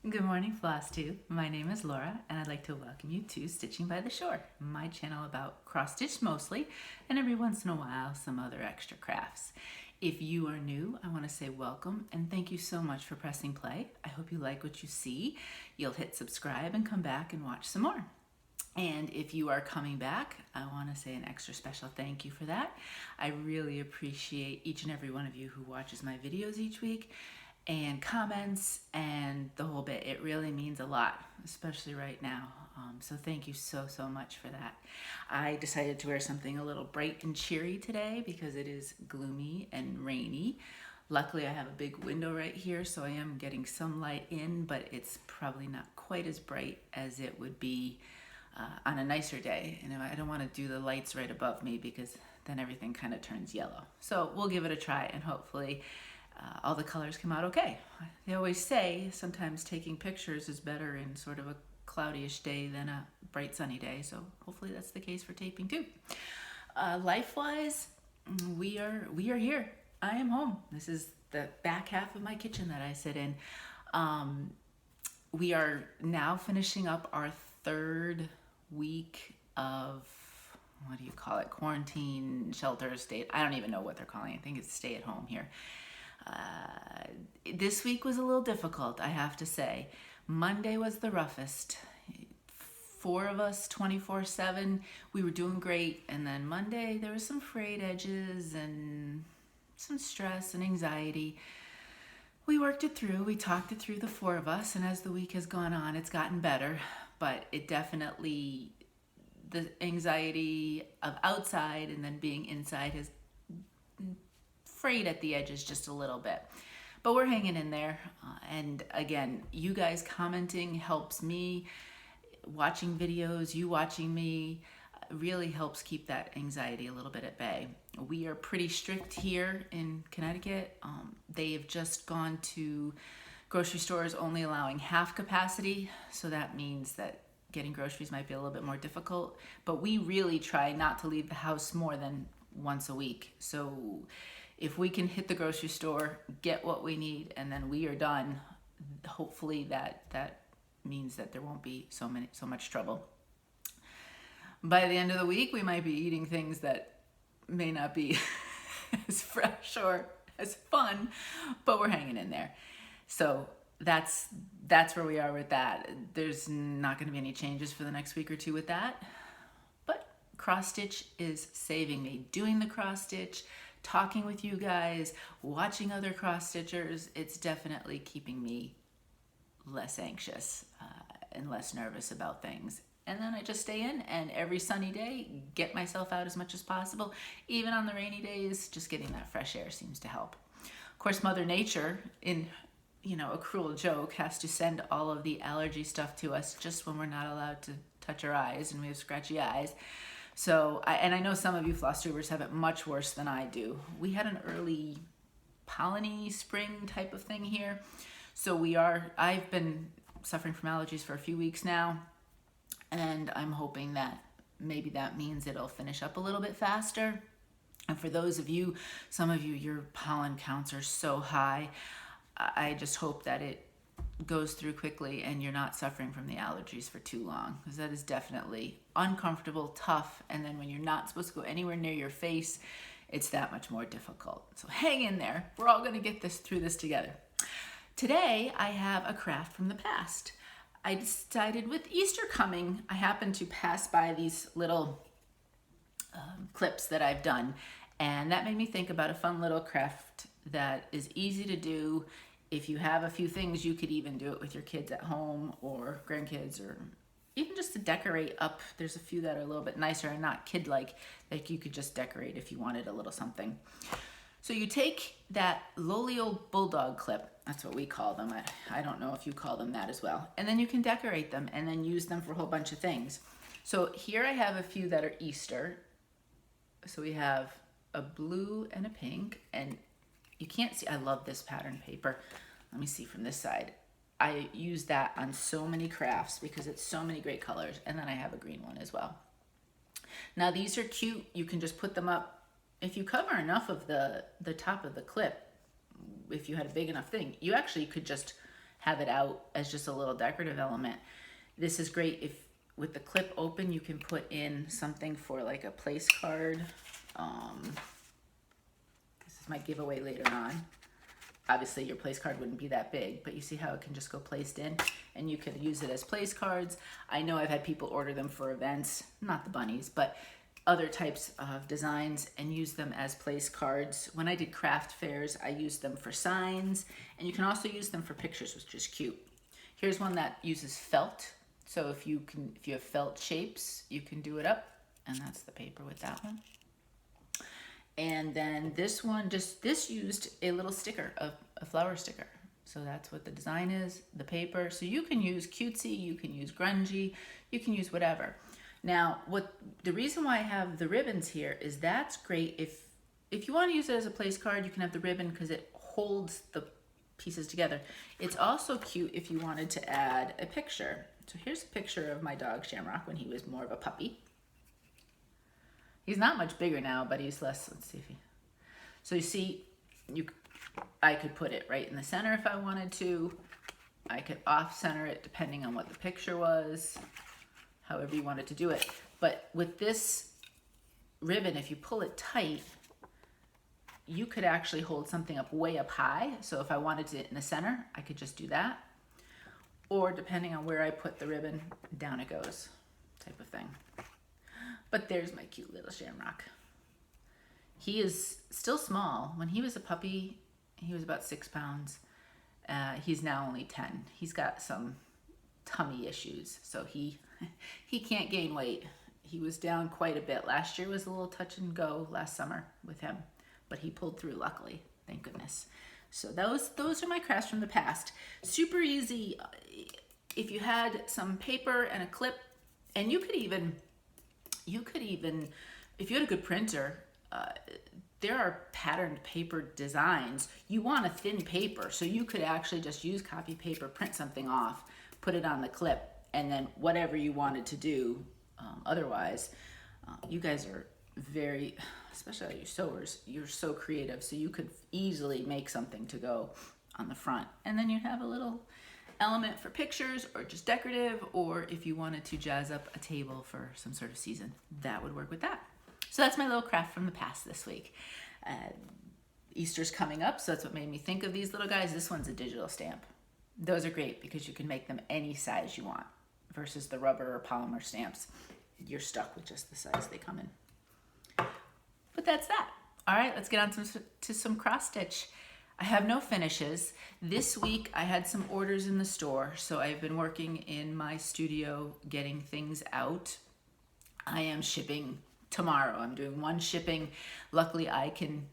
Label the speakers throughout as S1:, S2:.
S1: Good morning, Flosstube. My name is Laura, and I'd like to welcome you to Stitching by the Shore, my channel about cross-stitch mostly, and every once in a while, some other extra crafts. If you are new, I want to say welcome, and thank you so much for pressing play. I hope you like what you see. You'll hit subscribe and come back and watch some more. And if you are coming back, I want to say an extra special thank you for that. I really appreciate each and every one of you who watches my videos each week and comments and the whole bit. It really means a lot, especially right now. So thank you so much for that. I decided to wear something a little bright and cheery today because it is gloomy and rainy. Luckily, I have a big window right here, so I am getting some light in, but it's probably not quite as bright as it would be on a nicer day. And I don't want to do the lights right above me because then everything kind of turns yellow. So we'll give it a try, and hopefully all the colors come out okay. They always say sometimes taking pictures is better in sort of a cloudyish day than a bright sunny day, so hopefully that's the case for taping too. Life-wise, we are here. I am home. This is the back half of my kitchen that I sit in. We are now finishing up our third week of, what do you call it, quarantine, shelter, state. I don't even know what they're calling it. I think it's stay at home here. This week was a little difficult, I have to say. Monday was the roughest. 4 of us, 24/7. We were doing great. And then Monday, there was some frayed edges and some stress and anxiety. We worked it through. We talked it through, the 4 of us. And as the week has gone on, it's gotten better. But it definitely, the anxiety of outside and then being inside has frayed at the edges just a little bit, but we're hanging in there. And again, you guys commenting helps me. Watching videos, you watching me, really helps keep that anxiety a little bit at bay. We are pretty strict here in Connecticut. They've just gone to grocery stores only allowing half capacity, so that means that getting groceries might be a little bit more difficult, but we really try not to leave the house more than once a week. So if we can hit the grocery store, get what we need, and then we are done, hopefully that means that there won't be so much trouble. By the end of the week, we might be eating things that may not be as fresh or as fun, but we're hanging in there. So that's where we are with that. There's not going to be any changes for the next week or two with that, but cross stitch is saving me. Doing the cross stitch, talking with you guys, watching other cross stitchers, it's definitely keeping me less anxious and less nervous about things. And then I just stay in, and every sunny day, get myself out as much as possible. Even on the rainy days, just getting that fresh air seems to help. Of course, Mother Nature, in a cruel joke, has to send all of the allergy stuff to us just when we're not allowed to touch our eyes and we have scratchy eyes. So, I know some of you Flosstubers have it much worse than I do. We had an early pollen-y spring type of thing here. So I've been suffering from allergies for a few weeks now, and I'm hoping that maybe that means it'll finish up a little bit faster. And for those of you, some of you, your pollen counts are so high. I just hope that it goes through quickly and you're not suffering from the allergies for too long, because that is definitely uncomfortable, tough, and then when you're not supposed to go anywhere near your face, it's that much more difficult. So hang in there. We're all going to get through this together. Today, I have a craft from the past. I decided with Easter coming, I happened to pass by these little clips that I've done, and that made me think about a fun little craft that is easy to do. If you have a few things, you could even do it with your kids at home or grandkids, or even just to decorate up. There's a few that are a little bit nicer and not kid-like, like you could just decorate if you wanted a little something. So you take that lowly old bulldog clip, that's what we call them. I don't know if you call them that as well. And then you can decorate them and then use them for a whole bunch of things. So here I have a few that are Easter. So we have a blue and a pink, and you can't see, I love this pattern paper. Let me see from this side. I use that on so many crafts because it's so many great colors. And then I have a green one as well. Now these are cute. You can just put them up. If you cover enough of the top of the clip, if you had a big enough thing, you actually could just have it out as just a little decorative element. This is great if with the clip open, you can put in something for like a place card. This is my giveaway later on. Obviously your place card wouldn't be that big, but you see how it can just go placed in and you could use it as place cards. I know I've had people order them for events, not the bunnies, but other types of designs and use them as place cards. When I did craft fairs, I used them for signs, and you can also use them for pictures, which is cute. Here's one that uses felt. So if you have felt shapes, you can do it up, and that's the paper with that one. And then this one, this used a little sticker, a flower sticker. So that's what the design is, the paper. So you can use cutesy, you can use grungy, you can use whatever. Now, the reason why I have the ribbons here is that's great if you want to use it as a place card, you can have the ribbon because it holds the pieces together. It's also cute if you wanted to add a picture. So here's a picture of my dog Shamrock when he was more of a puppy. He's not much bigger now, but he's less. Let's see if he. So you see, I could put it right in the center if I wanted to. I could off center it depending on what the picture was. However you wanted to do it. But with this ribbon, if you pull it tight, you could actually hold something up way up high. So if I wanted it in the center, I could just do that. Or depending on where I put the ribbon, down it goes, type of thing. But there's my cute little Shamrock. He is still small. When he was a puppy, he was about 6 pounds. He's now only 10. He's got some tummy issues, so he can't gain weight. He was down quite a bit. Last year was a little touch and go last summer with him, but he pulled through luckily, thank goodness. So those are my crafts from the past. Super easy. If you had some paper and a clip, and you could even if you had a good printer, there are patterned paper designs. You want a thin paper, so you could actually just use copy paper, print something off, put it on the clip, and then whatever you wanted to do. Otherwise, you guys are very, especially you sewers, you're so creative, so you could easily make something to go on the front. And then you'd have a little element for pictures or just decorative, or if you wanted to jazz up a table for some sort of season, that would work with that. So that's my little craft from the past this week. Easter's coming up, so that's what made me think of these little guys. This one's a digital stamp. Those are great because you can make them any size you want versus the rubber or polymer stamps. You're stuck with just the size they come in. But that's that. All right, let's get on to some cross stitch. I have no finishes. This week I had some orders in the store, so I've been working in my studio getting things out. I am shipping tomorrow. I'm doing one shipping. Luckily I can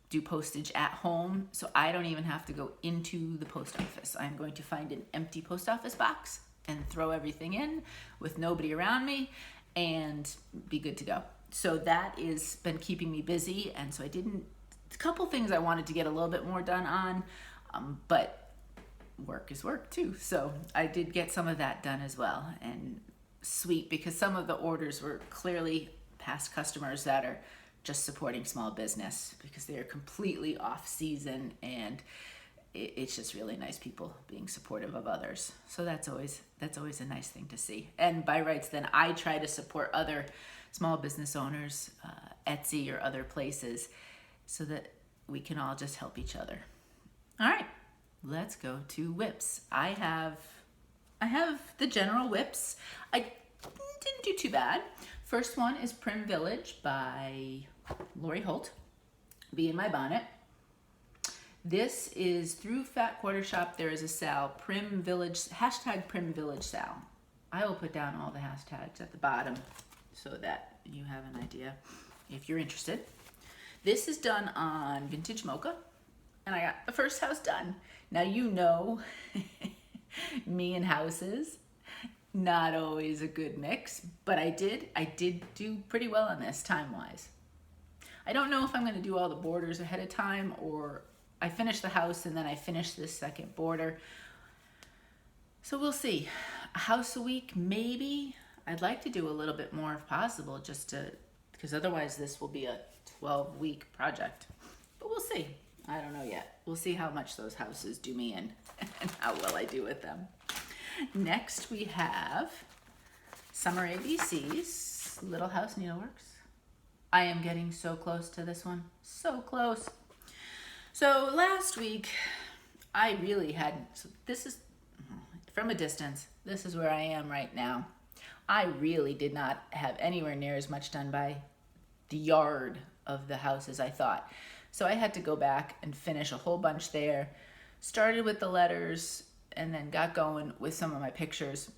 S1: do postage at home, so I don't even have to go into the post office. I'm going to find an empty post office box and throw everything in with nobody around me and be good to go. So that is been keeping me busy, and so a couple things I wanted to get a little bit more done on, but work is work too. So I did get some of that done as well, and sweet because some of the orders were clearly past customers that are just supporting small business because they are completely off season, and it's just really nice people being supportive of others. So that's always a nice thing to see. And by rights, then I try to support other small business owners, Etsy or other places, so that we can all just help each other. All right, let's go to whips. I have the general whips. I didn't do too bad. First one is Prim Village by Lori Holt, Be in My Bonnet. This is through Fat Quarter Shop. There is a sale, Prim Village, hashtag Prim Village sale. I will put down all the hashtags at the bottom so that you have an idea if you're interested. This is done on Vintage Mocha, and I got the first house done. Now you know me and houses, not always a good mix, but I did do pretty well on this time-wise. I don't know if I'm gonna do all the borders ahead of time, or I finish the house and then I finish this second border. So we'll see. A house a week, maybe. I'd like to do a little bit more if possible, because otherwise this will be a 12-week project. But we'll see. I don't know yet. We'll see how much those houses do me in and how well I do with them. Next we have Summer ABCs, Little House Needleworks. I am getting so close to this one, so close. So last week I really had, so this is from a distance, this is where I am right now. I really did not have anywhere near as much done by the yard of the house as I thought. So I had to go back and finish a whole bunch there. Started with the letters and then got going with some of my pictures.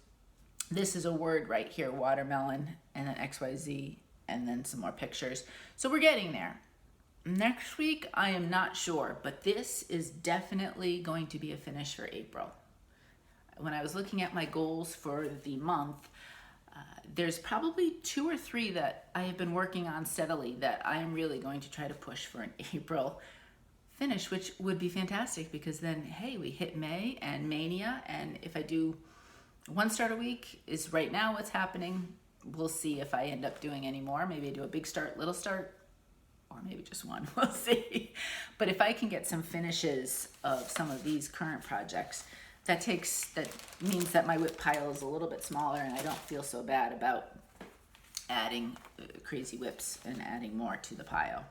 S1: This is a word right here, watermelon, and then XYZ, and then some more pictures. So we're getting there. Next week, I am not sure, but this is definitely going to be a finish for April. When I was looking at my goals for the month, there's probably 2 or 3 that I have been working on steadily that I am really going to try to push for an April finish, which would be fantastic because then, hey, we hit May and Mania, and if I do one start a week is right now what's happening. We'll see if I end up doing any more. Maybe I do a big start, little start, or maybe just one. We'll see. But if I can get some finishes of some of these current projects, that means that my whip pile is a little bit smaller and I don't feel so bad about adding crazy whips and adding more to the pile.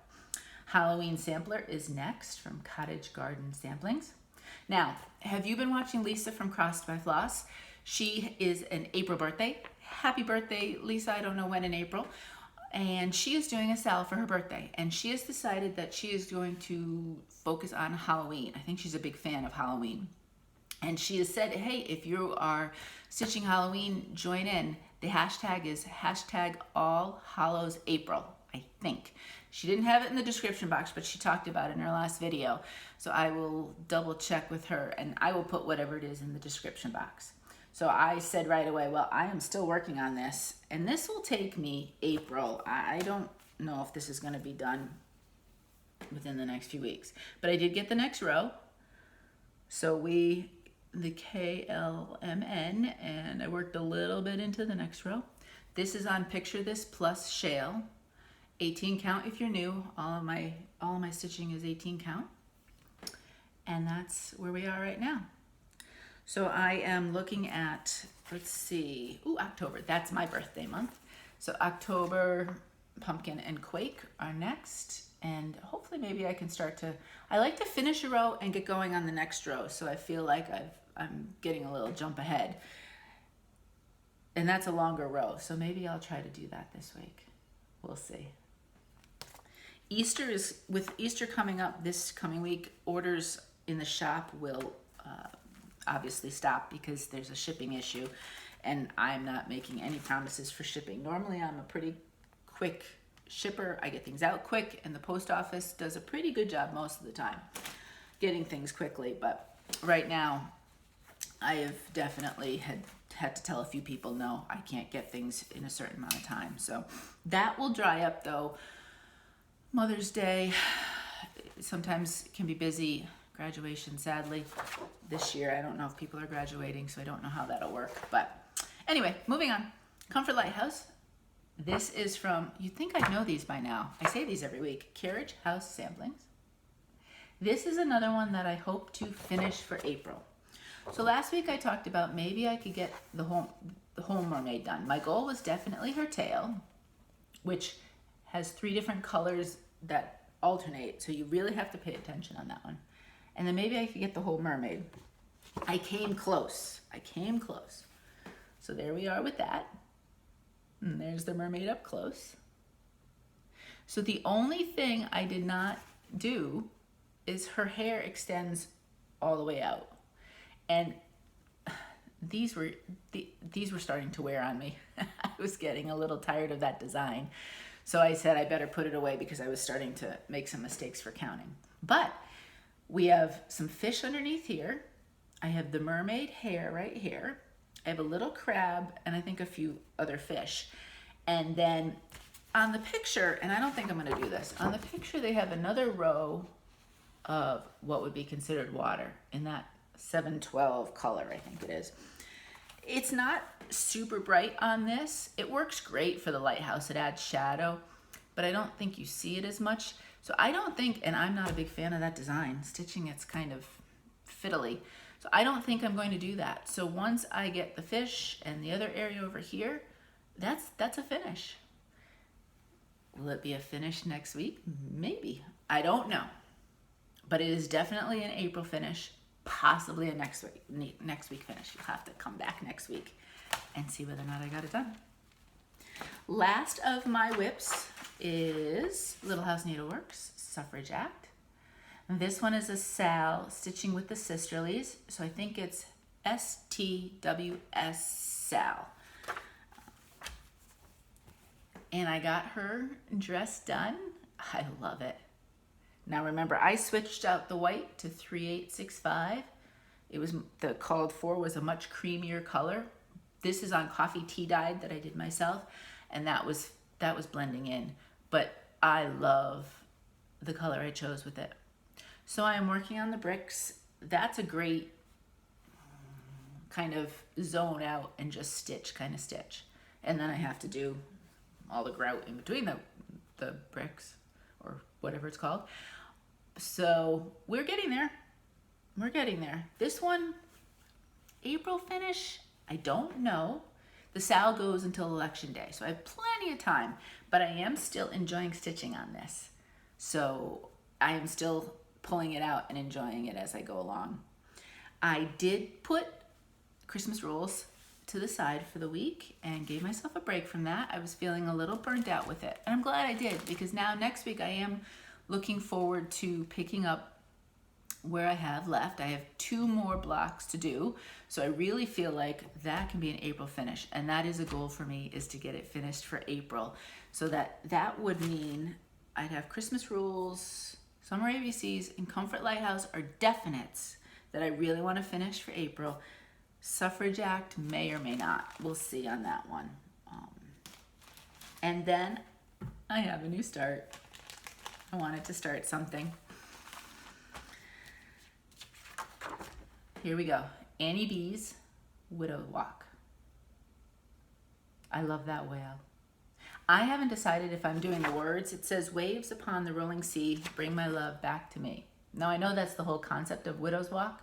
S1: Halloween sampler is next from Cottage Garden Samplings. Now, have you been watching Lisa from Crossed by Floss? She is an April birthday. Happy birthday, Lisa. I don't know when in April. And she is doing a sale for her birthday. And she has decided that she is going to focus on Halloween. I think she's a big fan of Halloween. And she has said, hey, if you are stitching Halloween, join in. The hashtag is #allhallowsapril, I think. She didn't have it in the description box, but she talked about it in her last video. So I will double check with her and I will put whatever it is in the description box. So I said right away, well, I am still working on this and this will take me April. I don't know if this is going to be done within the next few weeks, but I did get the next row. So the KLMN, and I worked a little bit into the next row. This is on Picture This plus Shale, 18 count if you're new. All of my stitching is 18 count, and that's where we are right now. So I am looking at, let's see, October. That's my birthday month. So October, Pumpkin and Quake are next. And hopefully maybe I can start to, I like to finish a row and get going on the next row. So I feel like I'm getting a little jump ahead. And that's a longer row. So maybe I'll try to do that this week. We'll see. With Easter coming up this coming week, orders in the shop will obviously stop because there's a shipping issue. And I'm not making any promises for shipping. Normally I'm a pretty quick shipper. I get things out quick, and the post office does a pretty good job most of the time getting things quickly. But right now I have definitely had to tell a few people, no, I can't get things in a certain amount of time. So that will dry up though. Mother's Day sometimes can be busy. Graduation, sadly, this year. I don't know if people are graduating, so I don't know how that'll work. But anyway, moving on. Comfort Lighthouse. This is from, you'd think I'd know these by now. I say these every week. Carriage House Samplings. This is another one that I hope to finish for April. So last week I talked about maybe I could get the whole mermaid done. My goal was definitely her tail, which has 3 different colors that alternate. So you really have to pay attention on that one. And then maybe I could get the whole mermaid. I came close. So there we are with that. And there's the mermaid up close. So the only thing I did not do is her hair extends all the way out. And these were starting to wear on me. I was getting a little tired of that design. So I said I better put it away because I was starting to make some mistakes for counting. But we have some fish underneath here. I have the mermaid hair right here. I have a little crab and I think a few other fish. And then on the picture, and I don't think I'm gonna do this, on the picture they have another row of what would be considered water in that 712 color, I think it is. It's not super bright on this. It works great for the lighthouse. It adds shadow, but I don't think you see it as much. So I don't think, and I'm not a big fan of that design, stitching it's kind of fiddly. So I don't think I'm going to do that. So once I get the fish and the other area over here, that's a finish. Will it be a finish next week? Maybe. I don't know. But it is definitely an April finish, possibly a next week finish. You'll have to come back next week and see whether or not I got it done. Last of my whips is Little House Needleworks Suffrage Act. And this one is a Sal stitching with the Sisterlies. So I think it's STWS Sal. And I got her dress done. I love it. Now remember, I switched out the white to 3865. It was, the called for was a much creamier color. This is on coffee tea dyed that I did myself, and that was blending in. But I love the color I chose with it. So I am working on the bricks. That's a great kind of zone out and just stitch kind of stitch. And then I have to do all the grout in between the bricks, or whatever it's called. So we're getting there. We're getting there. This one, April finish, I don't know. The Sal goes until election day, so I have plenty of time, but I am still enjoying stitching on this. So I am still pulling it out and enjoying it as I go along. I did put Christmas rules to the side for the week and gave myself a break from that. I was feeling a little burnt out with it, and I'm glad I did, because now next week I am looking forward to picking up where I have left. I have 2 more blocks to do, so I really feel like that can be an April finish, and that is a goal for me, is to get it finished for April. So that would mean I'd have Christmas rules, Summer ABCs, and Comfort Lighthouse are definites that I really want to finish for April. Suffrage Act may or may not. We'll see on that one. And then I have a new start. I wanted to start something. Here we go. Annie B's Widow Walk. I love that whale. I haven't decided if I'm doing the words. It says, waves upon the rolling sea, bring my love back to me. Now I know that's the whole concept of Widow's Walk,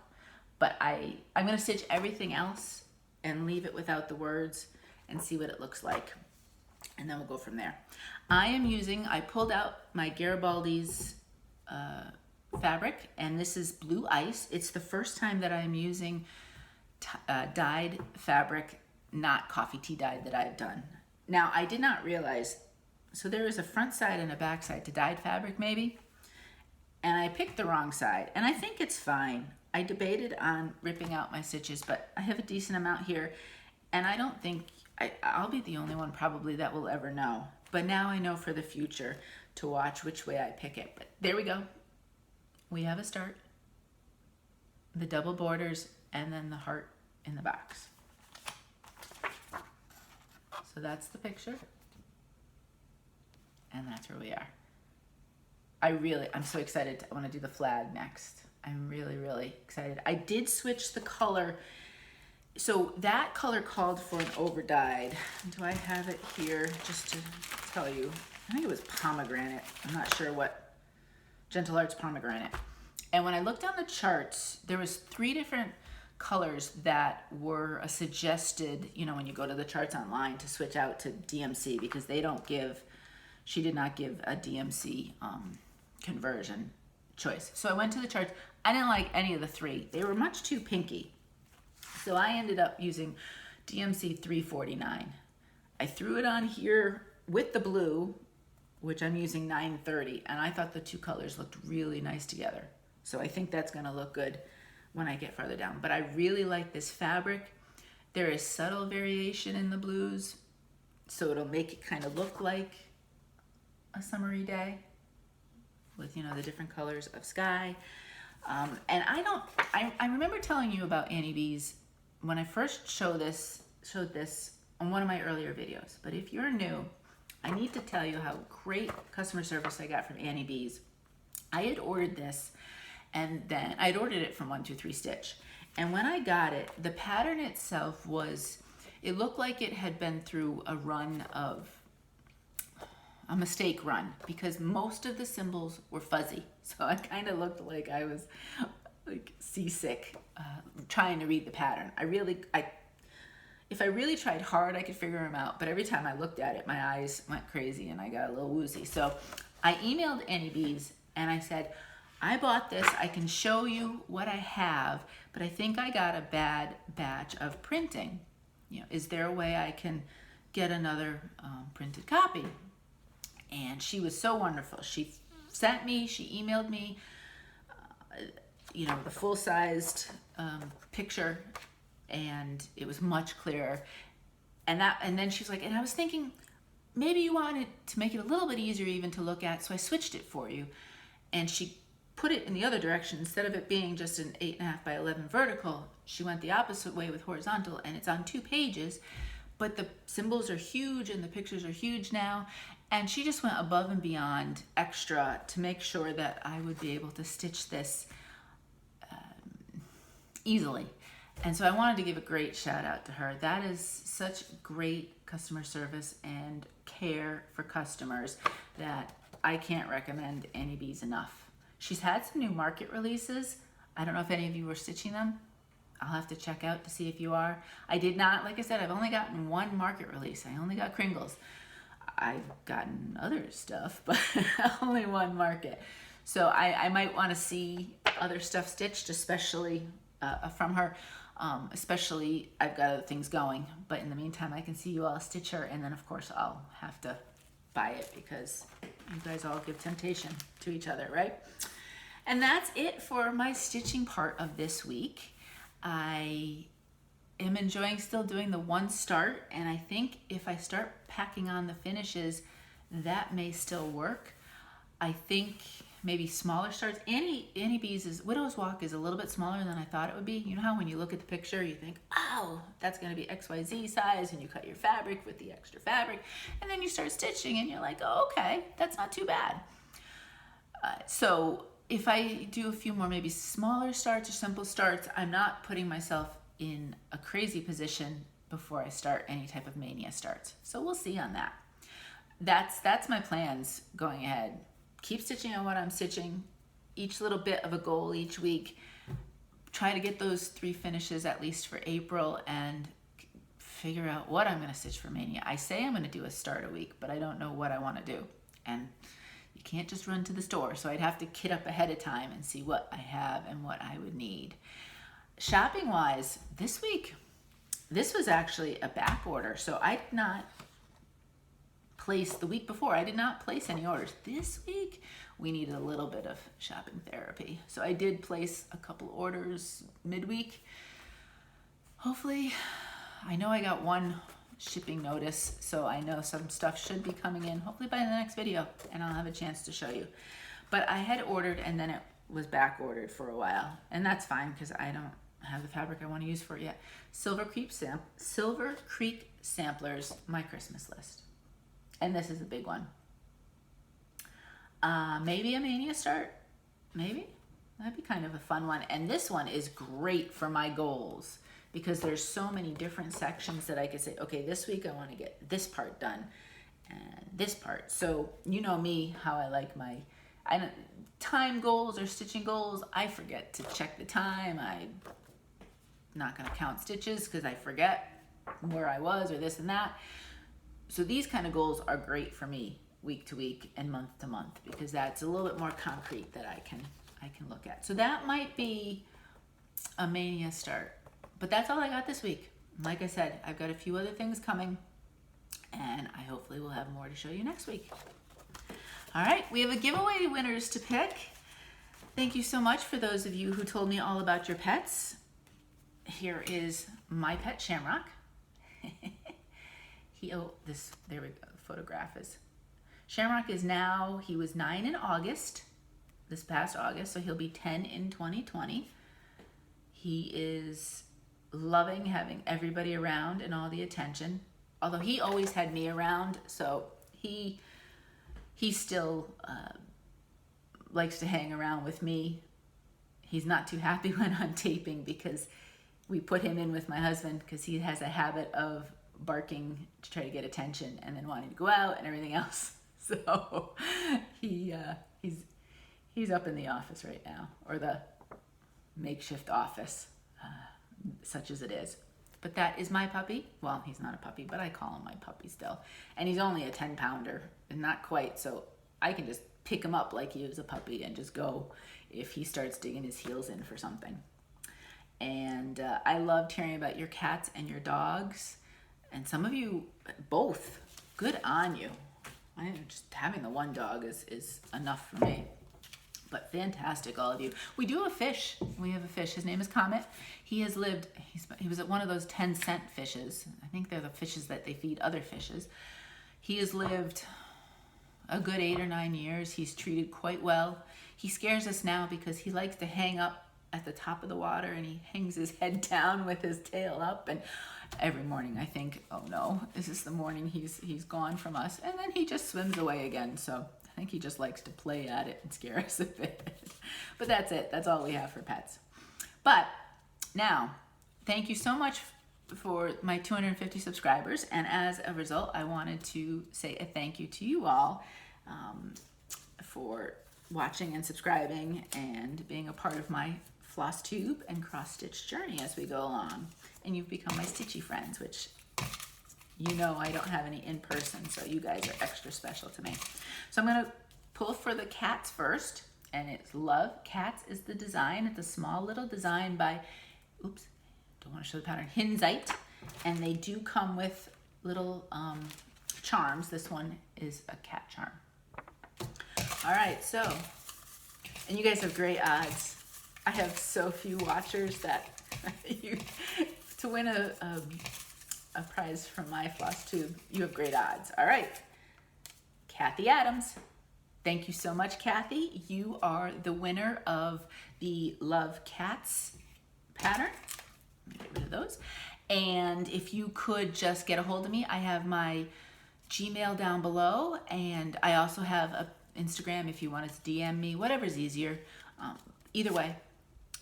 S1: but I'm gonna stitch everything else and leave it without the words and see what it looks like. And then we'll go from there. I pulled out my Garibaldi's fabric, and this is Blue Ice. It's the first time that I'm using dyed fabric, not coffee tea dyed, that I've done. Now, I did not realize, so there is a front side and a back side to dyed fabric maybe, and I picked the wrong side, and I think it's fine. I debated on ripping out my stitches, but I have a decent amount here, and I don't think, I'll be the only one probably that will ever know. But now I know for the future to watch which way I pick it. But there we go. We have a start. The double borders, and then the heart in the box. So that's the picture. And that's where we are. I'm so excited. I want to do the flag next. I'm really, really excited. I did switch the color. So that color called for an over dyed. Do I have it here just to tell you? I think it was pomegranate. I'm not sure what. Gentle Arts pomegranate. And when I looked on the charts, there was 3 different colors that were a suggested, when you go to the charts online, to switch out to DMC, because she did not give a DMC conversion choice. So I went to the charts. I didn't like any of the 3. They were much too pinky. So I ended up using DMC 349. I threw it on here with the blue, which I'm using 930, and I thought the 2 colors looked really nice together. So I think that's gonna look good when I get farther down. But I really like this fabric. There is subtle variation in the blues, so it'll make it kind of look like a summery day with, the different colors of sky. And I remember telling you about Annie B's when I first showed this on one of my earlier videos. But if you're new, I need to tell you how great customer service I got from Annie B's. I had ordered this, and then I'd ordered it from 123 Stitch. And when I got it, the pattern itself it looked like it had been through a run of a mistake run because most of the symbols were fuzzy. So I kind of looked like I was like seasick trying to read the pattern. If I really tried hard, I could figure them out. But every time I looked at it, my eyes went crazy and I got a little woozy. So I emailed Annie Bees and I said, I bought this. I can show you what I have, but I think I got a bad batch of printing. You know, is there a way I can get another printed copy? And she was so wonderful. She emailed me, you know, the full-sized picture, and it was much clearer. And then she's like, and I was thinking, maybe you wanted to make it a little bit easier even to look at, so I switched it for you. And she put it in the other direction. Instead of it being just an 8.5 by 11 vertical, she went the opposite way with horizontal, and it's on 2 pages, but the symbols are huge and the pictures are huge now. And she just went above and beyond extra to make sure that I would be able to stitch this easily. And so I wanted to give a great shout out to her. That is such great customer service and care for customers that I can't recommend Annie Bees enough. She's had some new market releases. I don't know if any of you were stitching them. I'll have to check out to see if you are. I did not, like I said, I've only gotten one market release. I only got Kringles. I've gotten other stuff, but only one market. So I might want to see other stuff stitched, especially from her. Especially, I've got other things going. But in the meantime, I can see you all stitch her, and then of course I'll have to buy it because you guys all give temptation to each other, right? And that's it for my stitching part of this week. I am enjoying still doing the one start, and I think if I start packing on the finishes, that may still work. I think maybe smaller starts. Annie Bees' Widow's Walk is a little bit smaller than I thought it would be. You know how when you look at the picture, you think, oh, that's gonna be XYZ size, and you cut your fabric with the extra fabric, and then you start stitching and you're like, oh, okay, that's not too bad. So if I do a few more maybe smaller starts or simple starts, I'm not putting myself in a crazy position before I start any type of mania starts. So we'll see on that. That's my plans going ahead. Keep stitching on what I'm stitching, each little bit of a goal each week. Try to get those 3 finishes at least for April and figure out what I'm gonna stitch for mania. I say I'm gonna do a start a week, but I don't know what I wanna do. And you can't just run to the store, so I'd have to kit up ahead of time and see what I have and what I would need. Shopping wise, this week, this was actually a back order, so I did not place the week before. I did not place any orders. This week, we needed a little bit of shopping therapy. So I did place a couple orders midweek. Hopefully, I know I got one shipping notice, so I know some stuff should be coming in, hopefully by the next video, and I'll have a chance to show you. But I had ordered and then it was back ordered for a while, and that's fine because I don't have the fabric I want to use for it yet. Silver Creek Samplers, my Christmas list. And this is a big one. Maybe a mania start, maybe. That'd be kind of a fun one. And this one is great for my goals because there's so many different sections that I could say, okay, this week I want to get this part done and this part. So you know me, how I like my time goals or stitching goals. I forget to check the time. I'm not going to count stitches because I forget where I was or this and that. So these kind of goals are great for me week to week and month to month because that's a little bit more concrete that I can look at. So that might be a mania start. But that's all I got this week. Like I said, I've got a few other things coming and I hopefully will have more to show you next week. All right, we have a giveaway winners to pick. Thank you so much for those of you who told me all about your pets. Here is my pet Shamrock. There we go, the photograph is. Shamrock is now, he was 9 in August, this past August, so he'll be 10 in 2020. He is loving having everybody around and all the attention, although he always had me around, so he still likes to hang around with me. He's not too happy when I'm taping because we put him in with my husband because he has a habit of barking to try to get attention and then wanting to go out and everything else. So he's up in the office right now, or the makeshift office, such as it is. But that is my puppy. Well, he's not a puppy, but I call him my puppy still. And he's only a 10-pounder, and not quite, so I can just pick him up like he was a puppy and just go if he starts digging his heels in for something. And I loved hearing about your cats and your dogs, and some of you both. Good on you. Just having the one dog is enough for me. But fantastic, all of you. We do have a fish. We have a fish. His name is Comet. He has lived, he was at one of those 10-cent fishes. I think they're the fishes that they feed other fishes. He has lived a good 8 or 9 years. He's treated quite well. He scares us now because he likes to hang up at the top of the water, and he hangs his head down with his tail up, and every morning I think, oh no, is this the morning he's gone from us? And then he just swims away again. So I think he just likes to play at it and scare us a bit. But that's it. That's all we have for pets. But now, thank you so much for my 250 subscribers. And as a result, I wanted to say a thank you to you all for watching and subscribing and being a part of my Flosstube and cross-stitch journey as we go along. And you've become my stitchy friends, which you know I don't have any in person, so you guys are extra special to me. So I'm gonna pull for the cats first, and it's Love Cats is the design. It's a small little design by, oops, don't wanna show the pattern, Hinzite. And they do come with little charms. This one is a cat charm. All right, so, and you guys have great odds. I have so few watchers that to win a prize from my Flosstube, you have great odds. All right, Kathy Adams. Thank you so much, Kathy. You are the winner of the Love Cats pattern. Let me get rid of those. And if you could just get a hold of me, I have my Gmail down below, and I also have a Instagram if you want to DM me, whatever's easier. Either way,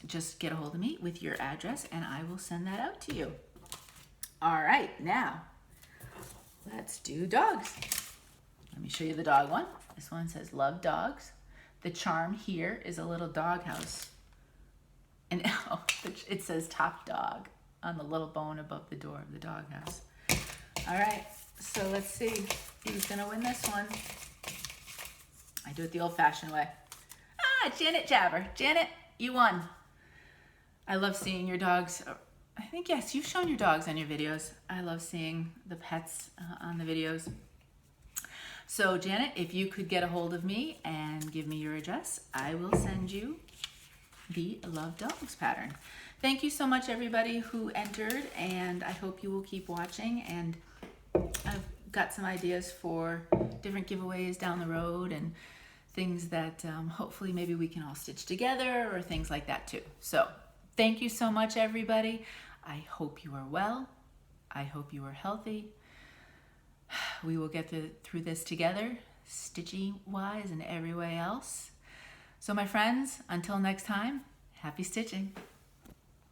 S1: just get a hold of me with your address and I will send that out to you. All right, now let's do dogs. Let me show you the dog one. This one says Love Dogs. The charm here is a little doghouse. And it says Top Dog on the little bone above the door of the doghouse. All right, so let's see who's gonna win this one. I do it the old-fashioned way. Janet Jabber. Janet, you won. I love seeing your dogs. I think, yes, you've shown your dogs on your videos. I love seeing the pets on the videos. So, Janet, if you could get a hold of me and give me your address, I will send you the Love Dogs pattern. Thank you so much, everybody who entered, and I hope you will keep watching. And I've got some ideas for different giveaways down the road and things that hopefully maybe we can all stitch together or things like that too. So thank you so much, everybody. I hope you are well. I hope you are healthy. We will get through this together, stitching wise and every way else. So my friends, until next time, happy stitching.